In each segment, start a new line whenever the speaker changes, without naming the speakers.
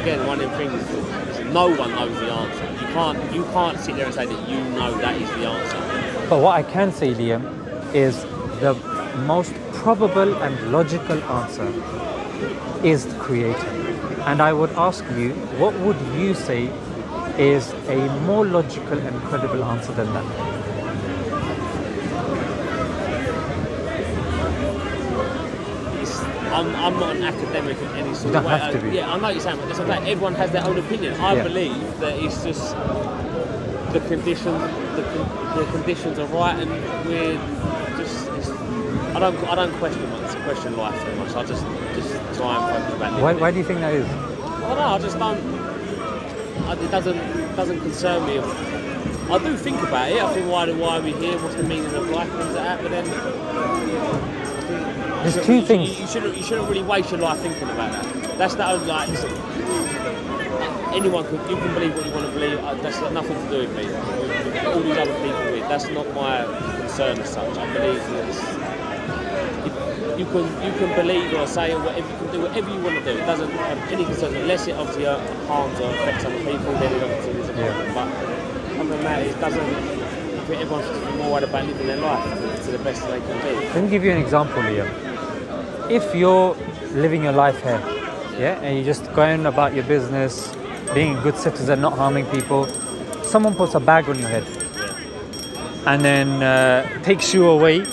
again one of the things. No one knows the answer. You can't sit there and say that you know that is the answer.
But what I can say, Liam, is the most probable and logical answer is the Creator. And I would ask you, what would you say is a more logical and credible answer than that?
I'm not an academic in any sort
You
of way.
don't have to be.
Yeah, I know what you're saying, but that's what I'm saying. Everyone has their own opinion. I believe that it's just the conditions. The conditions are right, and we're just. I don't question life too much. I just try and focus about it.
Why do you think that is?
I don't know. I just don't. It doesn't concern me. I do think about it. I think why are we here? What's the meaning of life? Things like that. But then.
There's two things.
You shouldn't really waste your life thinking about that. That's that. Like, listen, anyone you can believe what you want to believe. That's got nothing to do with me. With all these other people with. That's not my concern as such. I believe that you can believe or say or whatever. You can do whatever you want to do. It doesn't have any concern unless it obviously harms or affects other people. Then it obviously is a problem. But other than that, it doesn't. Everyone should be more worried about living their life to the best they can be.
Let me give you an example, Liam. If you're living your life here, and you're just going about your business, being a good citizen, not harming people, someone puts a bag on your head and then takes you away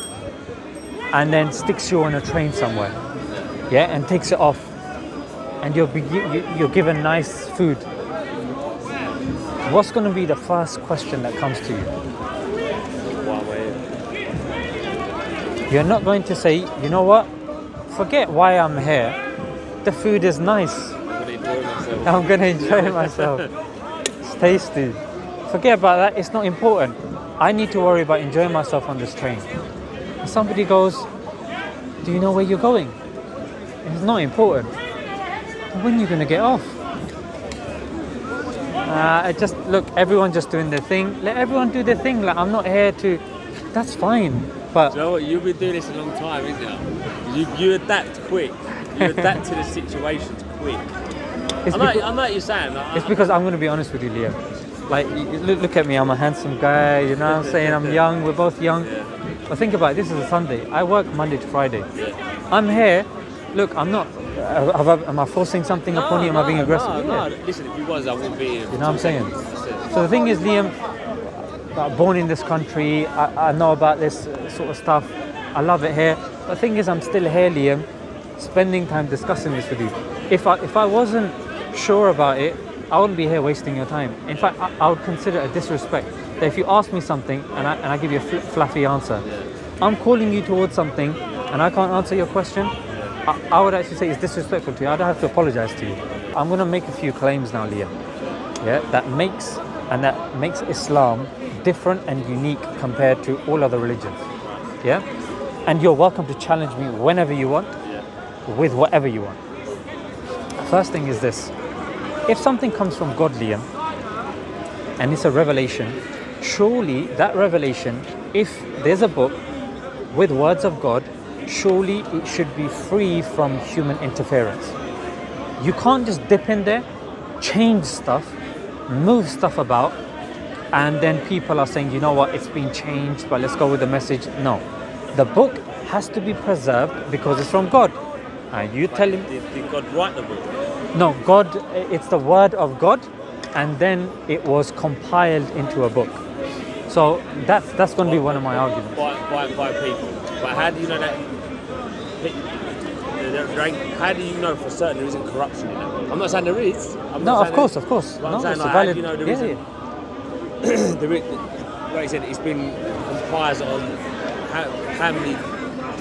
and then sticks you on a train somewhere, and takes it off, and you're given nice food. What's going to be the first question that comes to you? You're not going to say, you know what, forget why I'm here. The food is nice. I'm going to enjoy myself. It's tasty. Forget about that. It's not important. I need to worry about enjoying myself on this train. And somebody goes, do you know where you're going? It's not important. When are you going to get off? Look, everyone just doing their thing. Let everyone do their thing. Like, I'm not here to... That's fine. But
do you know what? You've been doing this a long time, isn't you? You adapt quick. You adapt to the situations quick. I know what you're saying.
It's because I'm going to be honest with you, Liam. Like, look at me. I'm a handsome guy. You know what I'm saying? I'm young. We're both young.
Yeah.
But think about it. This is a Sunday. I work Monday to Friday.
Yeah.
I'm here. Look, I'm not... am I forcing something upon you? Am I being aggressive?
No. Listen, if you was, I wouldn't be here.
You know what I'm saying? So the thing is, Liam, born in this country, I know about this sort of stuff. I love it here. But the thing is, I'm still here, Liam, spending time discussing this with you. If I wasn't sure about it, I wouldn't be here wasting your time. In fact, I would consider it a disrespect that if you ask me something and I give you a fluffy answer, I'm calling you towards something and I can't answer your question, I would actually say it's disrespectful to you. I don't have to apologize to you. I'm going to make a few claims now, Liam. That makes Islam different and unique compared to all other religions. And you're welcome to challenge me whenever you want, with whatever you want. First thing is this: if something comes from God, Liam, and it's a revelation, surely that revelation, if there's a book with words of God, surely it should be free from human interference. You can't just dip in there, change stuff, move stuff about, and then people are saying, you know what, it's been changed, but let's go with the message. No. The book has to be preserved because it's from God. And you tell him...
Did God write the book?
No, God, it's the word of God, and then it was compiled into a book. So that's going to be one of my arguments.
By people. But how do you know that? How do you know for certain there isn't corruption in it? I'm not saying there is.
No, of course.
But I'm saying, like, how do you know there isn't? Like I said, it's been comprised on how many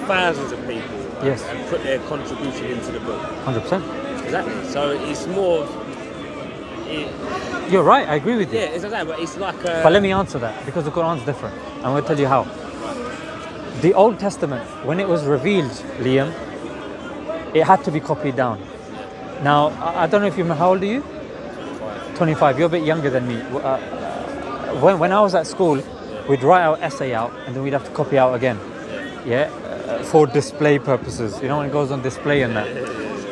thousands of people have put their contribution into the book.
100%.
Exactly. So it's more of...
You're right, I agree with you.
Yeah, it's exactly, but it's like...
But let me answer that, because the Quran's different. I'm going to tell you how. The Old Testament, when it was revealed, Liam, it had to be copied down. Now, I don't know if you remember, how old are you? 25. You're a bit younger than me. When I was at school, we'd write our essay out, and then we'd have to copy out again. For display purposes. You know, when it goes on display and that.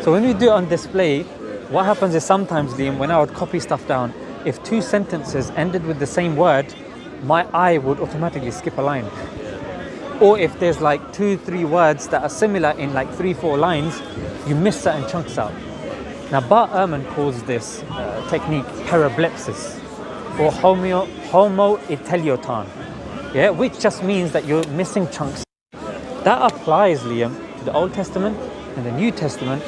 So when we do it on display, what happens is sometimes, Liam, when I would copy stuff down, if 2 sentences ended with the same word, my eye would automatically skip a line. Or if there's like 2-3 words that are similar in like 3-4 lines, you miss certain chunks out. Now, Bart Ehrman calls this technique parablepsis or homoitelioton, yeah, which just means that you're missing chunks. That applies, Liam, to the Old Testament and the New Testament.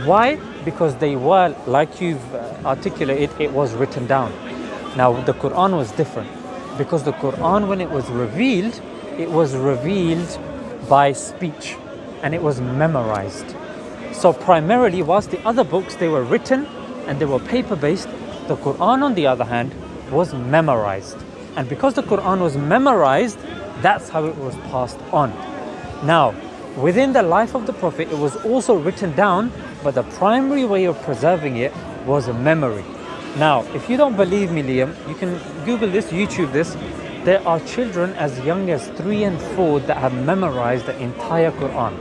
Why? Because they were, like you've articulated, it was written down. Now, the Quran was different, because the Quran, when it was revealed by speech, and it was memorized. So primarily, whilst the other books, they were written and they were paper-based, the Quran, on the other hand, was memorized. And because the Quran was memorized, that's how it was passed on. Now, within the life of the Prophet, it was also written down, but the primary way of preserving it was memory. Now, if you don't believe me, Liam, you can Google this, YouTube this. There are children as young as 3 and 4 that have memorized the entire Quran.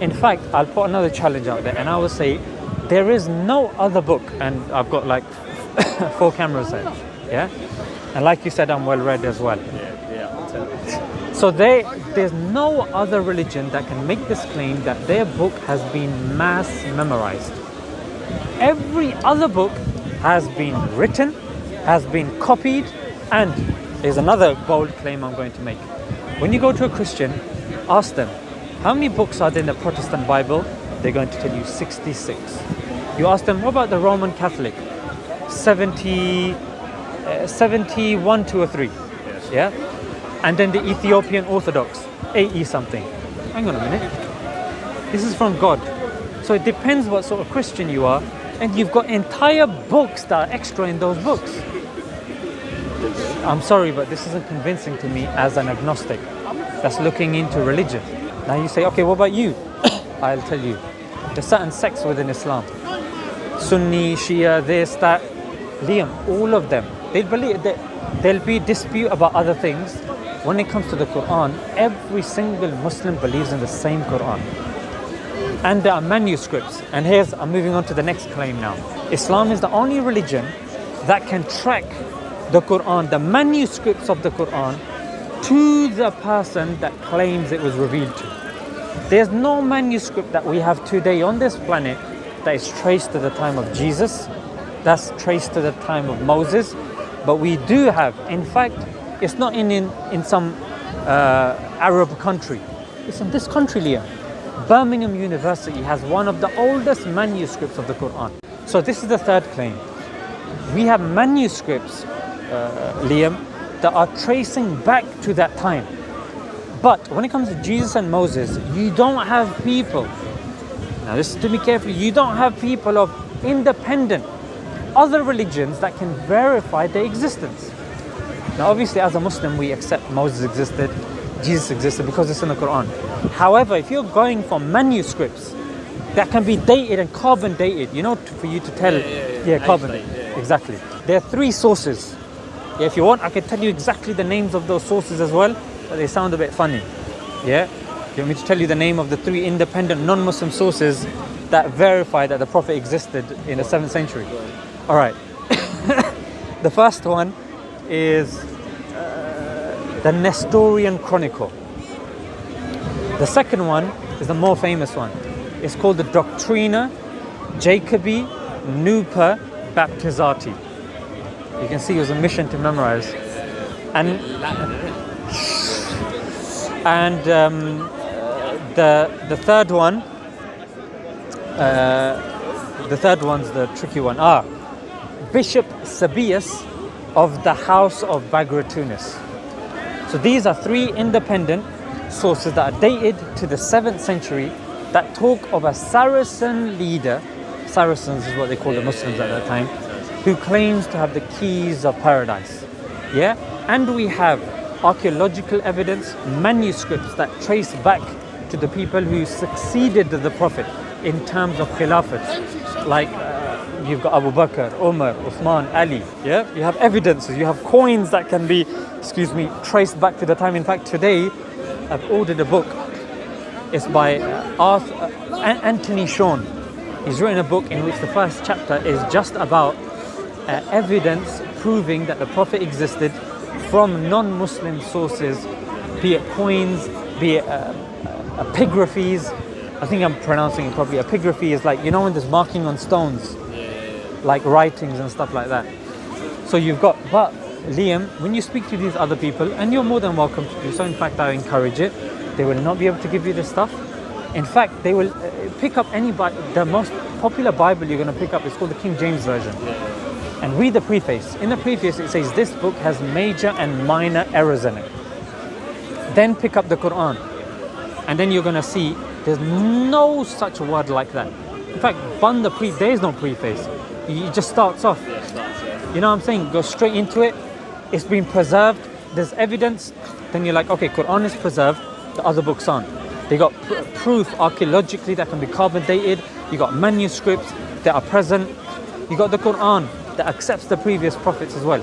In fact, I'll put another challenge out there, and I will say there is no other book, and I've got like 4 cameras there, yeah? And like you said, I'm well read as well. So there's no other religion that can make this claim that their book has been mass memorized. Every other book has been written, has been copied, and there's another bold claim I'm going to make. When you go to a Christian, ask them, how many books are there in the Protestant Bible? They're going to tell you 66. You ask them, what about the Roman Catholic? 71, 2 or 3. Yeah? And then the Ethiopian Orthodox, 80 something. Hang on a minute. This is from God. So it depends what sort of Christian you are, and you've got entire books that are extra in those books. I'm sorry, but this isn't convincing to me as an agnostic that's looking into religion. Now you say, okay, what about you? I'll tell you. There's certain sects within Islam. Sunni, Shia, this, that. Liam, all of them. There'll be dispute about other things. When it comes to the Quran, every single Muslim believes in the same Quran. And there are manuscripts. And I'm moving on to the next claim now. Islam is the only religion that can track the Quran, the manuscripts of the Quran, to the person that claims it was revealed to. There's no manuscript that we have today on this planet that is traced to the time of Jesus, that's traced to the time of Moses, but we do have, in fact, it's not in some Arab country, it's in this country, Liam. Birmingham University has one of the oldest manuscripts of the Quran. So this is the third claim. We have manuscripts, Liam, that are tracing back to that time. But when it comes to Jesus and Moses, you don't have people, now listen to me carefully, you don't have people of independent other religions that can verify their existence. Now obviously as a Muslim we accept Moses existed, Jesus existed because it's in the Quran. However, if you're going for manuscripts that can be dated and carbon dated, you know, for you to tell, carbon date, exactly. There are 3 sources. Yeah, if you want, I can tell you exactly the names of those sources as well, but they sound a bit funny. Yeah? You want me to tell you the name of the 3 independent non-Muslim sources that verify that the Prophet existed in the 7th century? All right. The first one is the Nestorian Chronicle. The second one is the more famous one. It's called the Doctrina Jacobi Nuper Baptizati. You can see it was a mission to memorize. And the third one, the third one's the tricky one. Bishop Sabius of the House of Bagratunis. So these are 3 independent sources that are dated to the 7th century that talk of a Saracen leader, Saracens is what they called the Muslims at that time, who claims to have the keys of paradise. Yeah? And we have archaeological evidence, manuscripts that trace back to the people who succeeded the Prophet in terms of Khilafat, like you've got Abu Bakr, Umar, Uthman, Ali. Yeah, you have evidences, you have coins that can be, traced back to the time. In fact, today I've ordered a book. It's by Anthony Shawn. He's written a book in which the first chapter is just about evidence proving that the Prophet existed from non-Muslim sources, be it coins, be it epigraphies. I think I'm pronouncing it properly. Epigraphy is like, you know, when there's marking on stones, like writings and stuff like that. So you've got, but Liam, when you speak to these other people, and you're more than welcome to do so, in fact I encourage it, they will not be able to give you this stuff. In fact, they will pick up any the most popular Bible you're going to pick up is called the King James Version. And read the preface. In the preface it says this book has major and minor errors in it. Then pick up the Quran. And then you're going to see there's no such word like that. In fact, there is no preface. It just starts off. You know what I'm saying? Go straight into it. It's been preserved. There's evidence. Then you're like, okay, Quran is preserved. The other books aren't. They got proof archaeologically that can be carbon dated. You got manuscripts that are present. You got the Quran that accepts the previous prophets as well.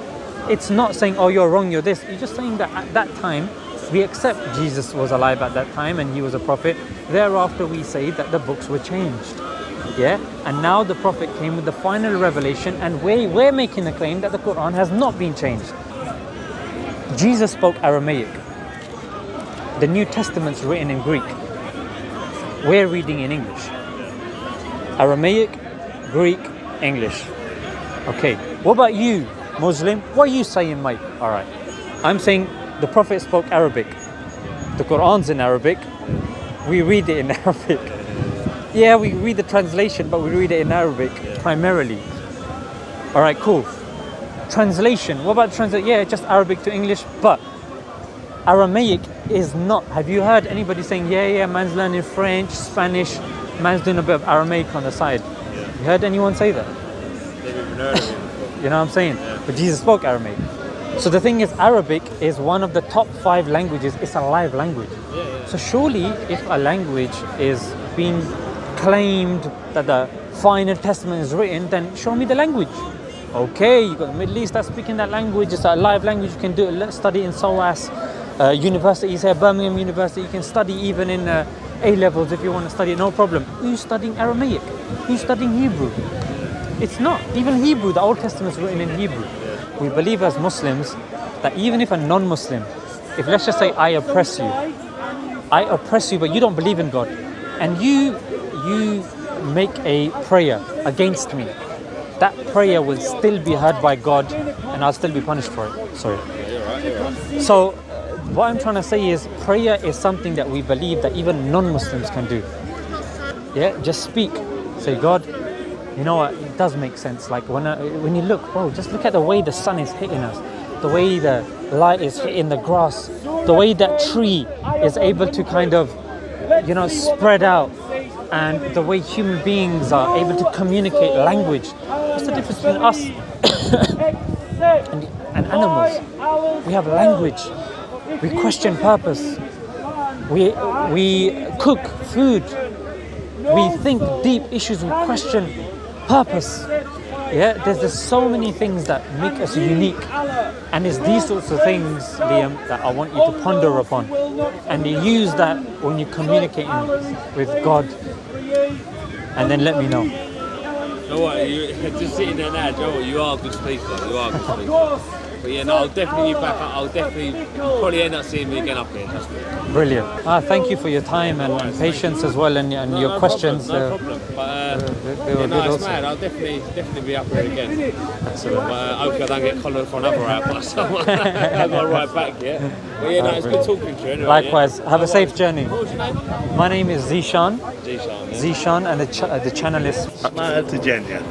It's not saying, oh, you're wrong, you're this. You're just saying that at that time, we accept Jesus was alive at that time and he was a prophet. Thereafter, we say that the books were changed. Yeah? And now the Prophet came with the final revelation, and we're making the claim that the Quran has not been changed. Jesus spoke Aramaic. The New Testament's written in Greek. We're reading in English. Aramaic, Greek, English. Okay, what about you, Muslim? What are you saying, mate? Alright, I'm saying the Prophet spoke Arabic. The Quran's in Arabic. We read it in Arabic. Yeah, we read the translation, but we read it in Arabic primarily. Alright, cool. Translation, what about translation? Yeah, just Arabic to English, but Aramaic is not. Have you heard anybody saying, yeah, man's learning French, Spanish, man's doing a bit of Aramaic on the side? You heard anyone say that?
They've even heard of it.
You know what I'm saying? But Jesus spoke Aramaic. So the thing is, Arabic is one of the top 5 languages. It's a live language. So surely if a language is being claimed that the final testament is written, then show me the language. Okay, you got the Middle East that's speaking that language. It's a live language. You can do it. Let's study in SOAS universities here, Birmingham University. You can study even in A-levels if you want to study it, no problem. Who's studying Aramaic? Who's studying Hebrew? It's not. Even Hebrew, the Old Testament is written in Hebrew. We believe as Muslims that even if a non-Muslim, if let's just say I oppress you, but you don't believe in God, and you make a prayer against me, that prayer will still be heard by God and I'll still be punished for it. Sorry.
You're right.
So what I'm trying to say is prayer is something that we believe that even non-Muslims can do. Yeah, just speak. Say, God, you know what, it does make sense. Like when you look, bro, just look at the way the sun is hitting us, the way the light is hitting the grass, the way that tree is able to kind of, spread out, and the way human beings are able to communicate language. What's the difference between us and animals? We have language. We question purpose. We cook food. We think deep issues. We question purpose. Yeah, there's so many things that make us unique, and it's these sorts of things, Liam, that I want you to ponder upon, and you use that when you're communicating with God, and then let me know.
You know what, just sitting there now, Joe, you are a good speaker. You are a good speaker. But yeah, no, I'll definitely be back. I'll probably end up seeing me again up here.
Brilliant. Thank you for your time and patience as well, and your questions.
No problem. But it's mad. I'll definitely be up here again.
Excellent.
But hopefully I don't get collared for another hour by someone. I've got to write back yet. But yeah, no, it's good talking to you anyway.
Likewise.
Yeah.
Have a safe journey.
What was your name?
My name is Zishan.
Zishan.
Zishan, and the channel is
to Jenya.